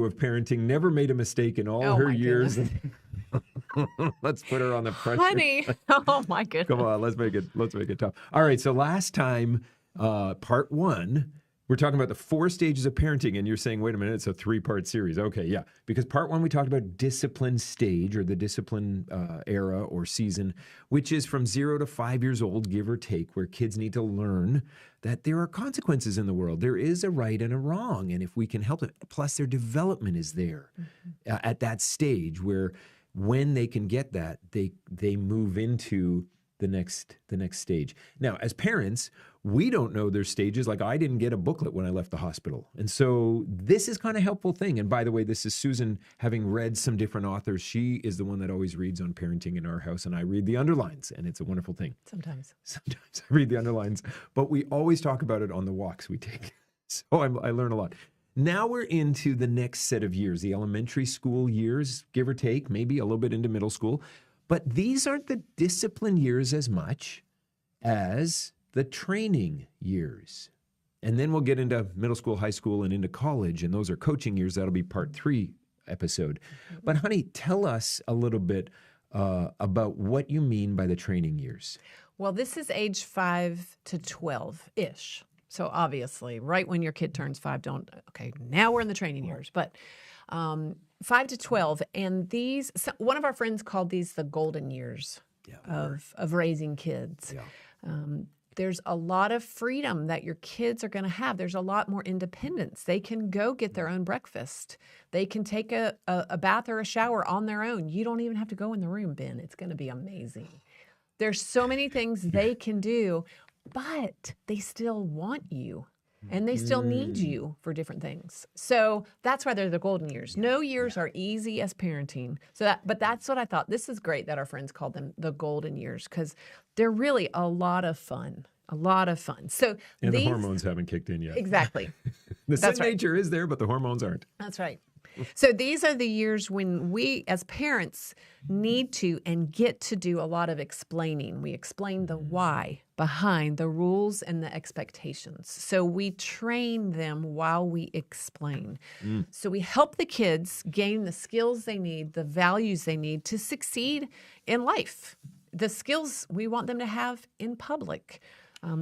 of parenting, never made a mistake in all Oh, her my years. goodness. Let's put her on the pressure. Honey, oh my goodness. Come on, let's make it tough. All right, so last time, part 1, we're talking about the 4 stages of parenting, and you're saying, wait a minute, it's a 3-part series. Okay, yeah, because part 1, we talked about discipline stage, or the discipline era or season, which is from 0 to 5 years old, give or take, where kids need to learn that there are consequences in the world. There is a right and a wrong, and if we can help it, plus their development is there at that stage where when they can get that, they move into the next stage. Now, as parents, we don't know their stages. Like, I didn't get a booklet when I left the hospital. And so this is kind of a helpful thing. And by the way, this is Susan, having read some different authors. She is the one that always reads on parenting in our house, and I read the underlines, and it's a wonderful thing. Sometimes I read the underlines, but we always talk about it on the walks we take. So I learn a lot. Now we're into the next set of years, the elementary school years, give or take, maybe a little bit into middle school. But these aren't the discipline years as much as the training years. And then we'll get into middle school, high school, and into college. And those are coaching years. That'll be part 3 episode. But honey, tell us a little bit about what you mean by the training years. Well, this is age 5 to 12-ish. So obviously, right when your kid turns 5, now we're in the training years. But 5 to 12, and one of our friends called these the golden years of raising kids. Yeah. There's a lot of freedom that your kids are going to have. There's a lot more independence. They can go get their own breakfast. They can take a bath or a shower on their own. You don't even have to go in the room, Ben. It's going to be amazing. There's so many things they can do, but they still want you. And they still need you for different things. So that's why they're the golden years. No years are easy as parenting. But that's what I thought. This is great that our friends called them the golden years, because they're really a lot of fun. A lot of fun. So the hormones haven't kicked in yet. Exactly. The sin nature is there, but the hormones aren't. That's right. So these are the years when we as parents need to and get to do a lot of explaining. We explain the why behind the rules and the expectations. So we train them while we explain. So we help the kids gain the skills they need, the values they need to succeed in life. The skills we want them to have in public.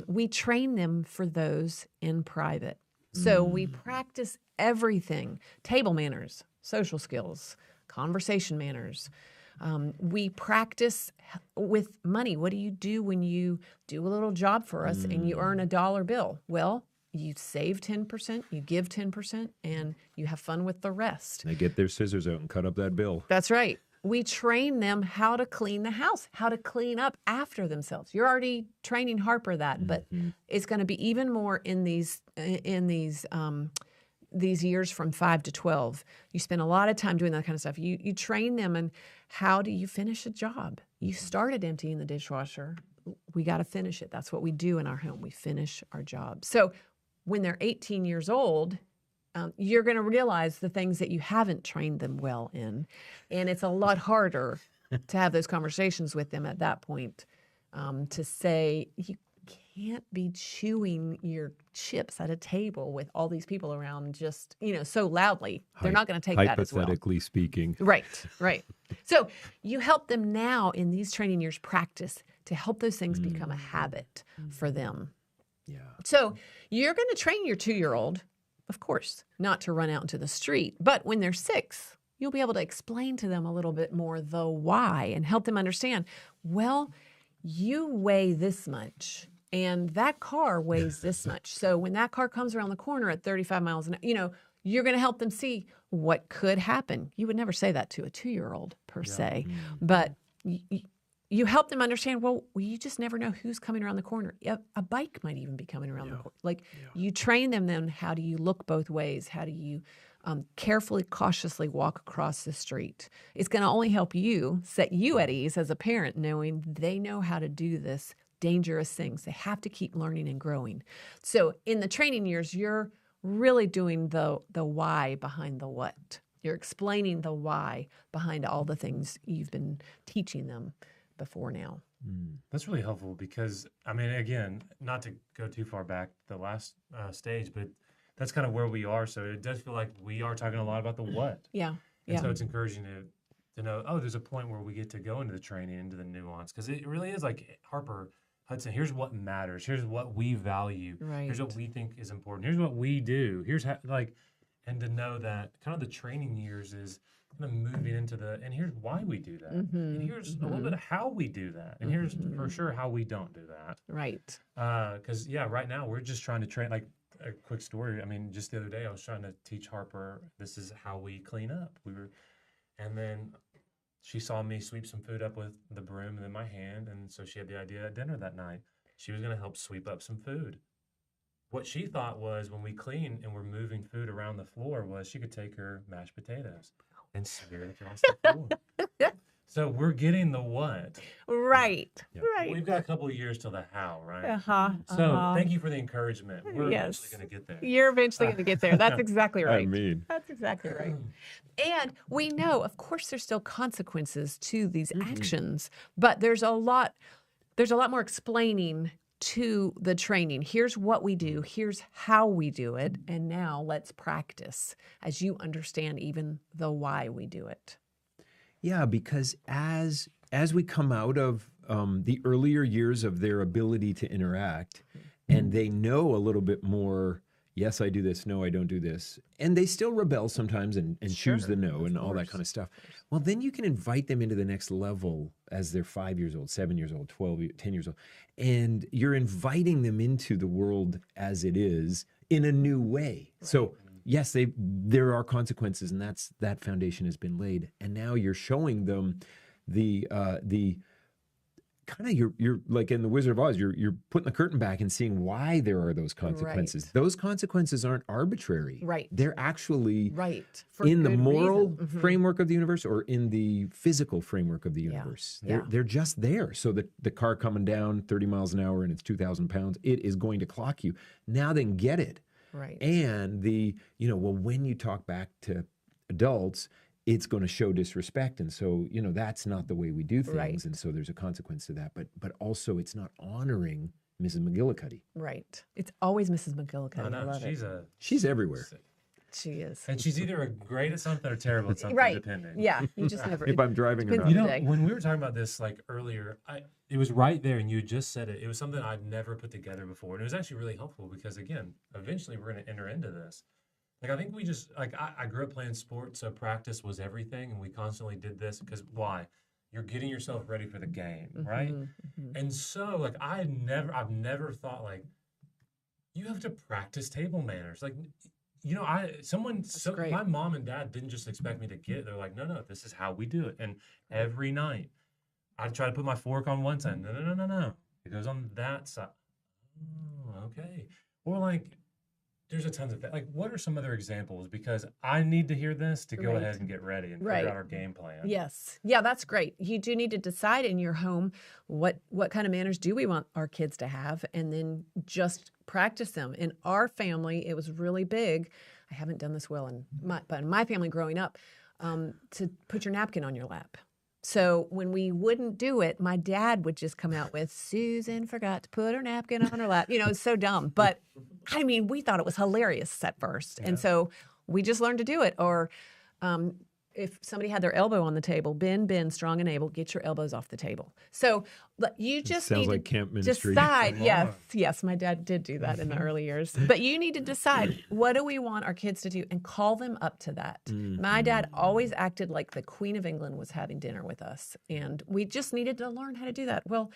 We train them for those in private. So we practice everything: table manners, social skills, conversation manners. We practice with money. What do you do when you do a little job for us and you earn $1 bill? Well, you save 10%, you give 10%, and you have fun with the rest. They get their scissors out and cut up that bill. That's right. We train them how to clean the house, how to clean up after themselves. You're already training Harper that, but it's going to be even more in these years from 5 to 12. You spend a lot of time doing that kind of stuff. You train them in how do you finish a job? You started emptying the dishwasher. We got to finish it. That's what we do in our home. We finish our job. So when they're 18 years old, you're going to realize the things that you haven't trained them well in. And it's a lot harder to have those conversations with them at that point, to say, you can't be chewing your chips at a table with all these people around just, so loudly. They're not going to take that as well. Hypothetically speaking. Right. So you help them now in these training years practice to help those things become a habit for them. Yeah. So you're going to train your 2-year-old, of course, not to run out into the street. But when they're 6, you'll be able to explain to them a little bit more the why and help them understand, well, you weigh this much and that car weighs this much. So when that car comes around the corner at 35 miles an hour, you're going to help them see what could happen. You would never say that to a 2-year-old per se, but you help them understand, well, you just never know who's coming around the corner. A bike might even be coming around the corner. You train them then, how do you look both ways? How do you carefully, cautiously walk across the street? It's going to only help you, set you at ease as a parent, knowing they know how to do this dangerous things. They have to keep learning and growing. So in the training years, you're really doing the why behind the what. You're explaining the why behind all the things you've been teaching them before now. That's really helpful because, again, not to go too far back the last stage, but that's kind of where we are. So it does feel like we are talking a lot about the what. Yeah. And Yeah. so it's encouraging to know, oh, there's a point where we get to go into the training, into the nuance. Because it really is like Harper Hudson, here's what matters. Here's what we value. Here's what Right. we think is important. Here's what we do. Here's how, like, and to know that kind of the training years is kind of moving into and here's why we do that. And here's a little bit of how we do that. And here's for sure how we don't do that. Right. Because, yeah, right now we're just trying to train, like, a quick story. I mean, just the other day I was trying to teach Harper, this is how we clean up. And then she saw me sweep some food up with the broom in my hand, and so she had the idea at dinner that night. She was going to help sweep up some food. What she thought was when we clean and we're moving food around the floor was she could take her mashed potatoes and smear it across the floor. So we're getting the what. Right. Yeah. Right. We've got a couple of years till the how, right? Uh-huh. So thank you for the encouragement. We're Yes. eventually going to get there. You're eventually going to get there. That's exactly right. I mean, That's exactly right. And we know, of course, there's still consequences to these actions, but there's a lot more explaining to the training. Here's what we do. Here's how we do it. And now let's practice as you understand even the why we do it. yeah, because as we come out of the earlier years of their ability to interact, and they know a little bit more, yes, I do this, no, I don't do this, and they still rebel sometimes and choose the no and all that kind of stuff. Well, then you can invite them into the next level as they're 5 years old, 7 years old, 12, 10 years old, and you're inviting them into the world as it is in a new way. So yes, there are consequences, and that foundation has been laid. And now you're showing them the kind of you're like in the Wizard of Oz, you're putting the curtain back and seeing why there are those consequences. Right. Those consequences aren't arbitrary. Right. They're actually Right. For in the good moral reason. Mhm. framework of the universe or in the physical framework of the Yeah. universe. Yeah. They're just there. So the car coming down 30 miles an hour and it's 2,000 pounds, it is going to clock you. Now then get it. Right. And when you talk back to adults, it's going to show disrespect. And so, that's not the way we do things. Right. And so there's a consequence to that. But also it's not honoring Mrs. McGillicuddy. Right. It's always Mrs. McGillicuddy. I I know. love it. She's everywhere. She is. And she's either great at something or terrible at something, Right. depending. Yeah. You just never. If I'm driving or depends not. on the day. When we were talking about this like earlier, it was right there, and you had just said it. It was something I'd never put together before, and it was actually really helpful because, again, eventually we're going to enter into this. Like I think we just I grew up playing sports, so practice was everything, and we constantly did this because why? You're getting yourself ready for the game, right? And so like I've never thought like you have to practice table manners, like. great. My mom and dad didn't just expect me to get it. They're like, no, this is how we do it. And every night I'd try to put my fork on one side. No. It goes on that side. Oh, okay. Or like, there's a tons of like, what are some other examples? Because I need to hear this to go Right. ahead and get ready and Right. figure out our game plan. Yes. Yeah, that's great. You do need to decide in your home what kind of manners do we want our kids to have, and then just practice them. In our family, it was really big. I haven't done this well but in my family growing up, to put your napkin on your lap. So when we wouldn't do it, my dad would just come out with, Susan forgot to put her napkin on her lap. It's so dumb. But I mean, we thought it was hilarious at first. And so we just learned to do it. Or if somebody had their elbow on the table, bend, strong and able, get your elbows off the table. So you just sounds need like to camp ministry. decide. Come on. Yes, my dad did do that in the early years. But you need to decide, what do we want our kids to do, and call them up to that. My dad always acted like the Queen of England was having dinner with us, and we just needed to learn how to do that. Well,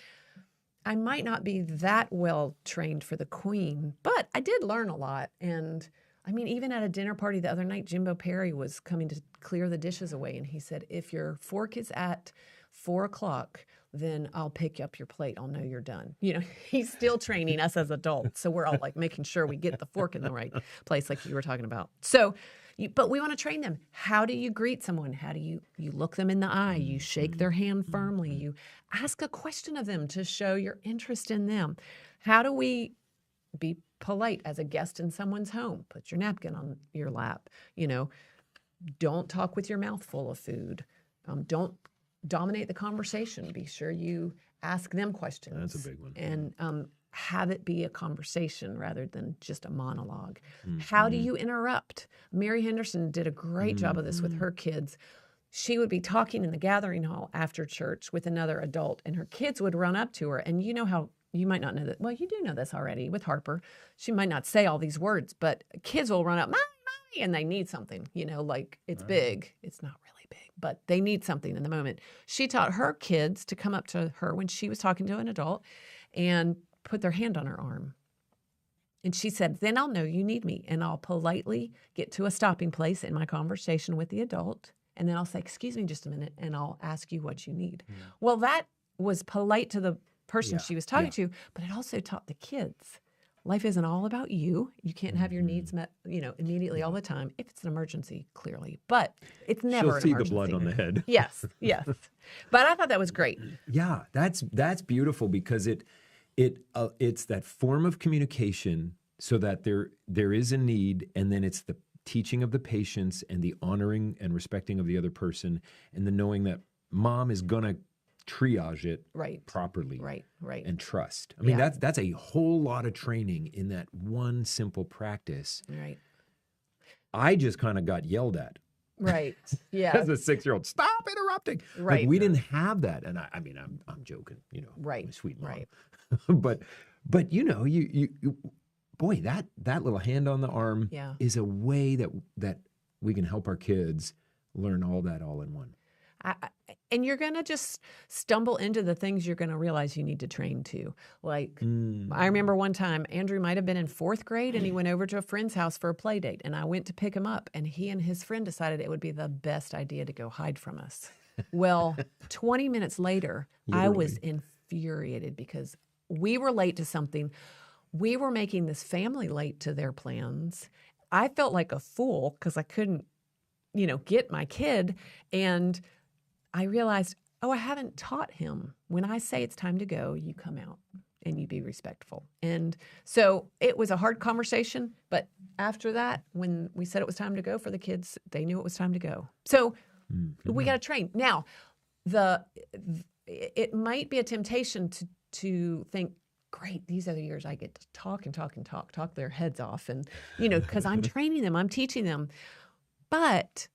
I might not be that well trained for the Queen, but I did learn a lot. And I mean, even at a dinner party the other night, Jimbo Perry was coming to clear the dishes away. And he said, if your fork is at 4:00, then I'll pick up your plate. I'll know you're done. He's still training us as adults. So we're all like making sure we get the fork in the right place, like you were talking about. So, but we want to train them. How do you greet someone? How do you look them in the eye? You shake their hand firmly. You ask a question of them to show your interest in them. How do we be polite as a guest in someone's home? Put your napkin on your lap. Don't talk with your mouth full of food. Don't dominate the conversation. Be sure you ask them questions. That's a big one. And have it be a conversation rather than just a monologue. How do you interrupt? Mary Henderson did a great job of this with her kids. She would be talking in the gathering hall after church with another adult, and her kids would run up to her. And you know how, you might not know that. Well, you do know this already with Harper. She might not say all these words, but kids will run up, Mommy, Mommy, and they need something, like it's big. It's not really big, but they need something in the moment. She taught her kids to come up to her when she was talking to an adult and put their hand on her arm. And she said, then I'll know you need me, and I'll politely get to a stopping place in my conversation with the adult. And then I'll say, excuse me just a minute, and I'll ask you what you need. Well, that was polite to the person she was talking to, but it also taught the kids, life isn't all about you. You can't have your needs met, immediately all the time. If it's an emergency, clearly. But it's never an She'll see emergency. the blood on the head. Yes. But I thought that was great. Yeah, that's beautiful because it's that form of communication so that there is a need, and then it's the teaching of the patience and the honoring and respecting of the other person, and the knowing that mom is gonna triage it properly, Right. and trust. I mean, that's a whole lot of training in that one simple practice. Right. I just kind of got yelled at. Right. Yeah. As a 6-year-old, stop interrupting. Right. Like we didn't have that, and I mean, I'm joking, Right. my sweet mom. Right. but you boy, that little hand on the arm is a way that we can help our kids learn all that all in one. And you're going to just stumble into the things you're going to realize you need to train to. Like, I remember one time, Andrew might have been in 4th grade, and he went over to a friend's house for a play date, and I went to pick him up, and he and his friend decided it would be the best idea to go hide from us. Well, 20 minutes later, I was infuriated because we were late to something. We were making this family late to their plans. I felt like a fool because I couldn't, get my kid. And I realized, I haven't taught him. When I say it's time to go, you come out and you be respectful. And so it was a hard conversation. But after that, when we said it was time to go for the kids, they knew it was time to go. So we got to train. Now, it might be a temptation to think, great, these are the years I get to talk their heads off. And, because I'm training them, I'm teaching them. But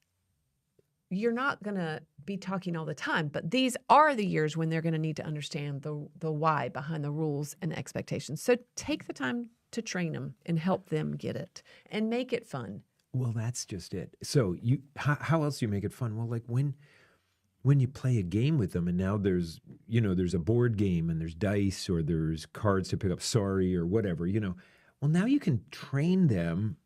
you're not going to be talking all the time. But these are the years when they're going to need to understand the why behind the rules and the expectations. So take the time to train them and help them get it and make it fun. Well, that's just it. So how else do you make it fun? Well, like when you play a game with them, and now there's a board game and there's dice or there's cards to pick up, sorry, or whatever, well, now you can train them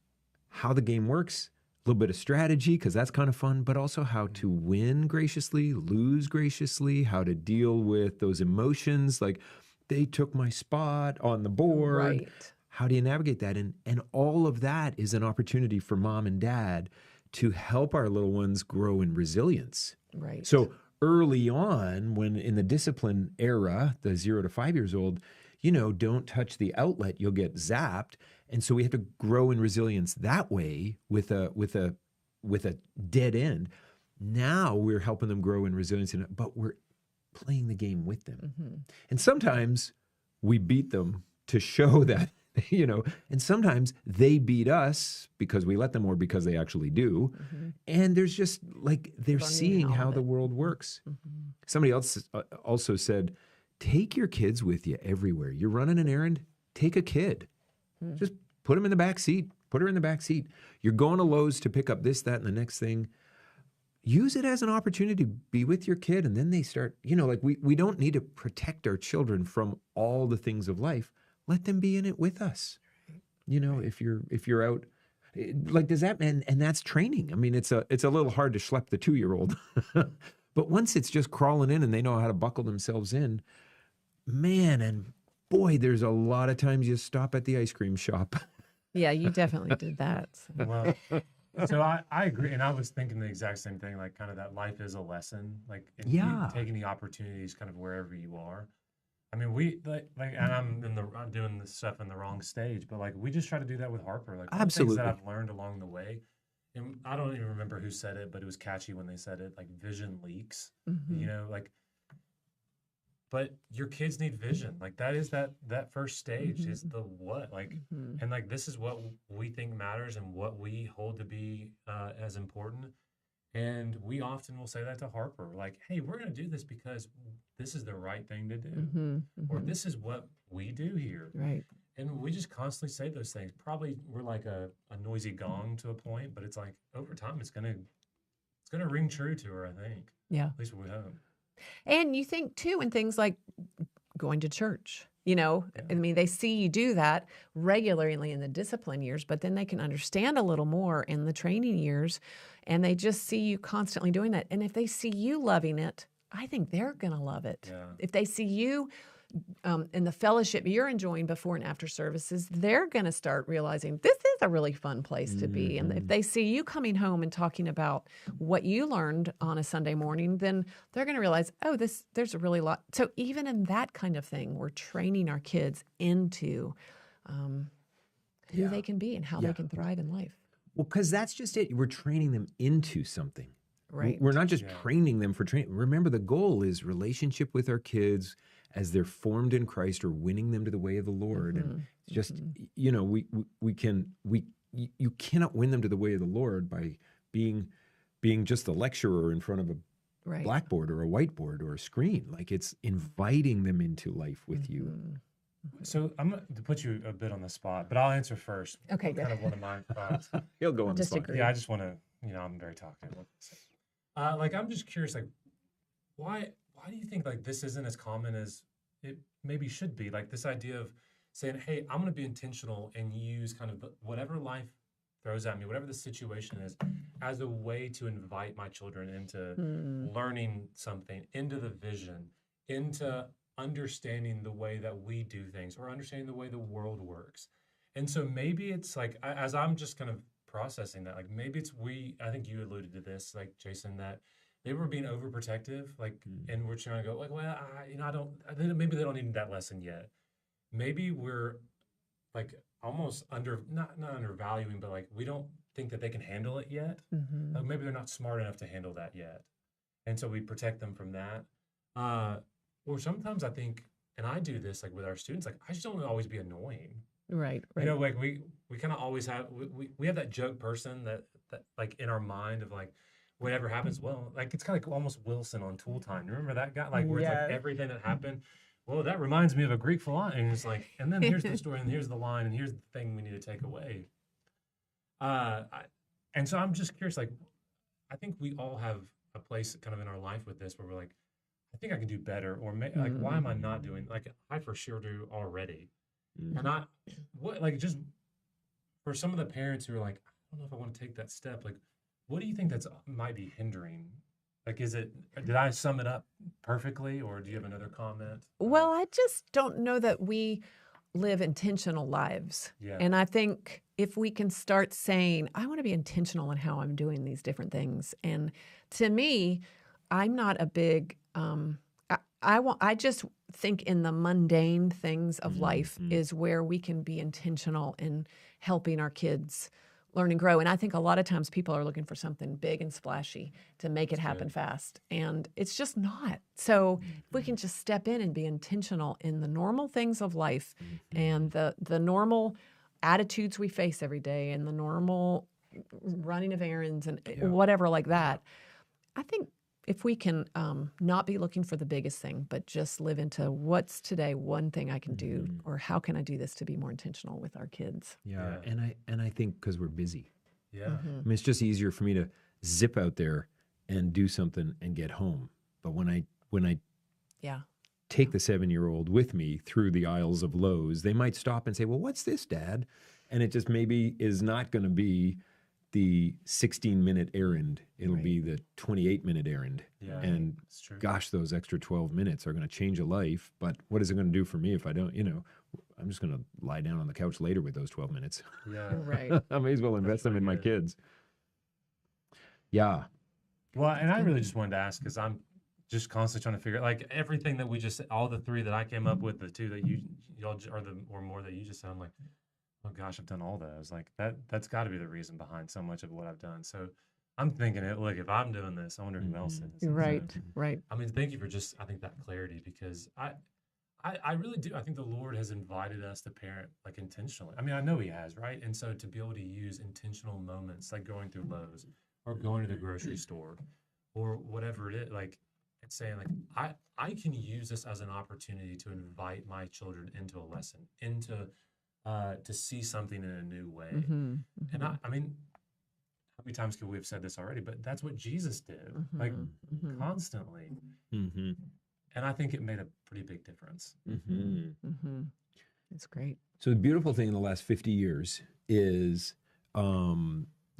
how the game works, a little bit of strategy, because that's kind of fun, but also how to win graciously, lose graciously, how to deal with those emotions, like they took my spot on the board. Right. How do you navigate that? And all of that is an opportunity for mom and dad to help our little ones grow in resilience. Right. So early on, when in the discipline era, the 0 to 5 years old, don't touch the outlet, you'll get zapped. And so we have to grow in resilience that way with a dead end. Now we're helping them grow in resilience, but we're playing the game with them. Mm-hmm. And sometimes we beat them to show that, and sometimes they beat us because we let them or because they actually do. Mm-hmm. And there's just like, they're seeing how the world works. Mm-hmm. Somebody else also said, take your kids with you everywhere. You're running an errand, take a kid. Mm-hmm. Just put them in the back seat, put her in the back seat. You're going to Lowe's to pick up this, that, and the next thing. Use it as an opportunity to be with your kid. And then they start, like we don't need to protect our children from all the things of life. Let them be in it with us. If you're out, like, does that, and that's training. I mean, it's a little hard to schlep the 2-year-old, but once it's just crawling in and they know how to buckle themselves in, man, and boy, there's a lot of times you stop at the ice cream shop. Yeah, you definitely did that. So. Well, so I agree. And I was thinking the exact same thing, like kind of that life is a lesson, like taking the opportunities kind of wherever you are. I mean, we like, and I'm doing this stuff in the wrong stage, but like we just try to do that with Harper. Like absolutely, things that I've learned along the way, and I don't even remember who said it, but it was catchy when they said it. Like vision leaks, like but your kids need vision. Like that is that first stage is the what, like, and like this is what we think matters and what we hold to be as important. And we often will say that to Harper, like, hey, we're going to do this because this is the right thing to do, or this is what we do here. Right. And we just constantly say those things. Probably we're like a noisy gong to a point, but it's like over time it's gonna ring true to her, I think. Yeah. At least we hope. And you think too, in things like going to church, you know, I mean, they see you do that regularly in the discipline years, but then they can understand a little more in the training years, and they just see you constantly doing that. And if they see you loving it, I think they're going to love it. Yeah. If they see you in the fellowship you're enjoying before and after services, they're going to start realizing this is a really fun place to be. And if they see you coming home and talking about what you learned on a Sunday morning, then they're going to realize, oh, there's a really lot. So even in that kind of thing, we're training our kids into who they can be and how they can thrive in life. Well, because that's just it. We're training them into something. Right. We're not just training them for training. Remember, the goal is relationship with our kids as they're formed in Christ, or winning them to the way of the Lord. And just, you know, you cannot win them to the way of the Lord by being just a lecturer in front of a blackboard or a whiteboard or a screen. Like, it's inviting them into life with you. So I'm going to put you a bit on the spot, but I'll answer first. Okay, Kind of one of my thoughts. He'll go on the spot. Disagree. Yeah, I just want to, I'm very talkative. Like, I'm just curious, like, why do you think like this isn't as common as it maybe should be? Like this idea of saying, hey, I'm going to be intentional and use kind of whatever life throws at me, whatever the situation is, as a way to invite my children into learning something, into the vision, into understanding the way that we do things, or understanding the way the world works. And so maybe it's like, as I'm just kind of processing that, like maybe it's I think you alluded to this, like Jason, that they were being overprotective, like, and we're trying to go like, well, maybe they don't need that lesson yet. Maybe we're like almost not undervaluing, but like we don't think that they can handle it yet. Like maybe they're not smart enough to handle that yet, and so we protect them from that. Or sometimes I think, and I do this like with our students, like I just don't want to always be annoying. Right. You know, like we kind of always have we have that joke person that like in our mind of like, whatever happens, well, like it's kind of like almost Wilson on Tool Time. You remember that guy? Like where it's like everything that happened. Well, that reminds me of a Greek philosophy. And it's like, and then here's the story, and here's the line, and here's the thing we need to take away. And so I'm just curious, like, I think we all have a place kind of in our life with this where we're like, I think I can do better, or like, why am I not doing? Like, I for sure do already. And just for some of the parents who are like, I don't know if I want to take that step, like, what do you think might be hindering? Like, did I sum it up perfectly, or do you have another comment? Well, I just don't know that we live intentional lives. Yeah. And I think if we can start saying, I want to be intentional in how I'm doing these different things. And to me, I'm not a big, I just think in the mundane things of life is where we can be intentional in helping our kids learn and grow. And I think a lot of times people are looking for something big and splashy to make it happen fast. And it's just not. So if we can just step in and be intentional in the normal things of life and the normal attitudes we face every day and the normal running of errands and whatever like that, I think if we can not be looking for the biggest thing, but just live into what's today one thing I can do, or how can I do this to be more intentional with our kids? Yeah. And I think because we're busy. Yeah. I mean, it's just easier for me to zip out there and do something and get home. But when I take the 7-year-old with me through the aisles of Lowe's, they might stop and say, well, what's this, Dad? And it just maybe is not going to be the 16-minute errand. It'll be the 28-minute errand. Yeah, and it's true. Gosh, those extra 12 minutes are going to change a life. But what is it going to do for me if I don't, I'm just going to lie down on the couch later with those 12 minutes. Yeah. Right. I may as well invest them in my kids. Yeah. Well, and I really just wanted to ask, because I'm just constantly trying to figure out, like, everything that we just, all the three that I came up with, the two that y'all are or more that you just sound like, oh gosh, I've done all those. Like that's got to be the reason behind so much of what I've done. So I'm thinking it. Look, if I'm doing this, I wonder who else is. Right, So, right. I mean, thank you for just, I think, that clarity, because I really do. I think the Lord has invited us to parent like intentionally. I mean, I know He has, right? And so to be able to use intentional moments like going through Lowe's or going to the grocery store or whatever it is, like it's saying like I can use this as an opportunity to invite my children into a lesson, into to see something in a new way. And I mean, how many times could we have said this already? But that's what Jesus did, like constantly. And I think it made a pretty big difference. It's great. So the beautiful thing in the last 50 years is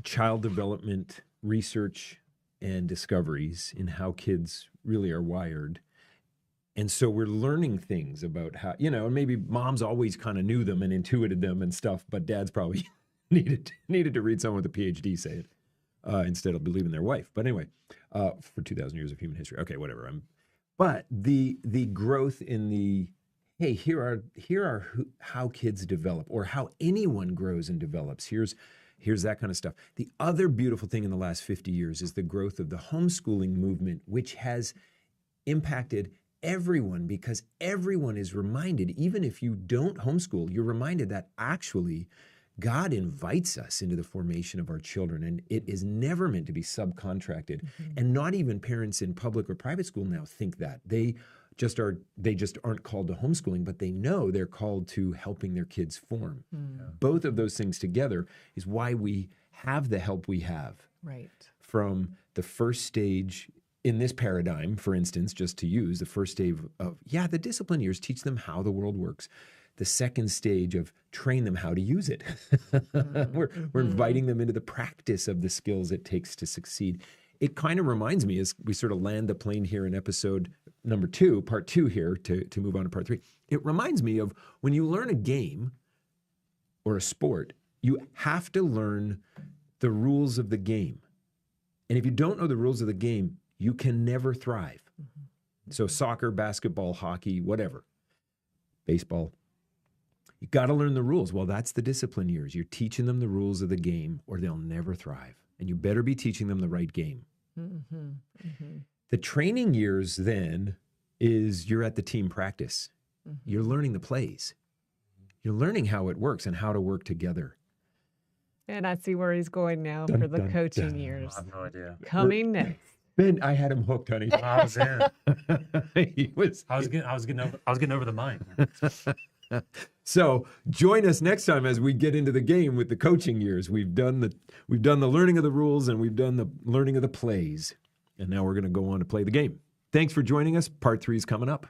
child development research and discoveries in how kids really are wired. And so we're learning things about how, you know, and maybe moms always kind of knew them and intuited them and stuff, but dads probably needed to read someone with a PhD say it instead of believing their wife. But anyway, for 2,000 years of human history. Okay, whatever. But the growth in the, hey, here are how kids develop, or how anyone grows and develops. Here's that kind of stuff. The other beautiful thing in the last 50 years is the growth of the homeschooling movement, which has impacted everyone, because everyone is reminded, even if you don't homeschool, you're reminded that actually God invites us into the formation of our children, and it is never meant to be subcontracted. And not even parents in public or private school now think that. They just aren't called to homeschooling, but they know they're called to helping their kids form. Both of those things together is why we have the help we have. Right. From the first stage in this paradigm, for instance, just to use the first stage of the discipline years, teach them how the world works. The second stage of train them how to use it. We're inviting them into the practice of the skills it takes to succeed. It kind of reminds me, as we sort of land the plane here in episode number 2, part 2 here, to move on to part 3. It reminds me of when you learn a game or a sport, you have to learn the rules of the game. And if you don't know the rules of the game, you can never thrive. So soccer, basketball, hockey, whatever, baseball, you got to learn the rules. Well, that's the discipline years. You're teaching them the rules of the game, or they'll never thrive. And you better be teaching them the right game. The training years then is you're at the team practice. You're learning the plays. You're learning how it works and how to work together. And I see where he's going now for the coaching years. I have no idea. Coming next. Ben, I had him hooked, honey. I was in. He was. I was getting over the mind. So join us next time as we get into the game with the coaching years. We've done the learning of the rules, and we've done the learning of the plays. And now we're going to go on to play the game. Thanks for joining us. Part 3 is coming up.